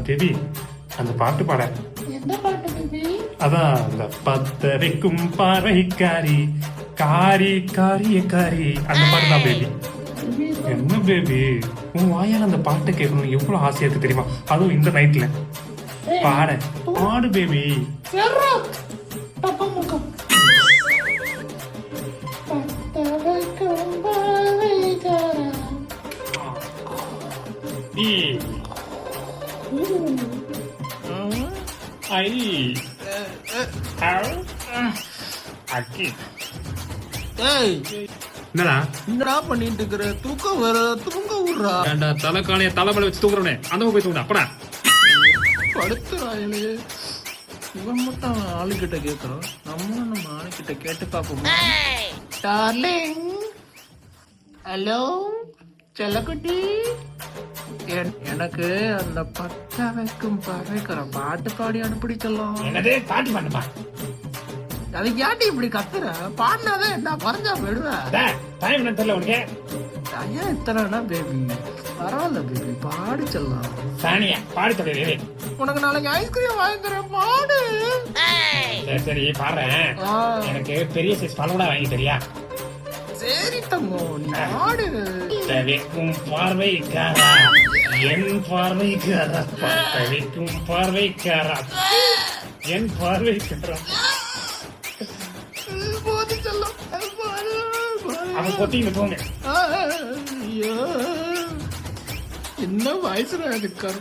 Baby அந்த பாட்டு பாட. என்ன பாட்டு பேபி? அதான் அந்த பத்தரைக்கும் பாறைக்காரி காரி காரிய காரி அந்த பாட்டு தான் பேபி. என்ன பேபி உன் வாயால் அந்த பாட்டை கேட்கணும் எவ்வளவு ஆசையா இருக்கு தெரியுமா? அதுவும் இந்த நைட்ல பாட. பாடு பேபி. என்னடா என்னடா பண்ணிட்டு இருக்கிற? தூக்கம் வர தூங்க விடுறா. தலைக்காலைய தலைமலை வச்சு தூங்குறவனே அந்த போய் தூங்குறா அப்படா படுத்துறாயிலே. இவன் மட்டும் ஆளுகிட்ட கேட்கறோம், நம்ம ஆளுகிட்ட கேட்டு பாப்போமா? டார்லிங், ஹலோ செல்லக்குட்டி, எனக்கு அந்த பத்த வைக்கும் பறைக்கிற பாட்டு பாடி அனுப்பிடி செல்லம். என்னதே பாட்டு பாட்டுப்பா. அது ஏன்டி இப்படி கத்துற? பாடினாதான் என்ன பறஞ்சா போயிடுவேன். டைம் என்ன தெரியல உனக்கு? ஐயா இத்தனை பேபி, பரவாயில்ல பேபி, பாடி செல்லாம். சானியா பாடி சொல்லிடு. உனக்கு நாளைக்கு ஐஸ்கிரீம் வாங்கிக்கிறேன், பாடு. சரி சரி பாடுறேன். எனக்கு பெரிய சைஸ் பழம் வாங்கி தெரியா? சரி தங்கோ, நீ பாடு. தவிக்கும் பார்வைக்காரா என் பார்வைக்காரா, தவிக்கும் பார்வைக்காரா என் பார்வைக்காரா. போது செல்லம், அவன் கொத்திங்க போங்க. என்ன வயசுல அது கரு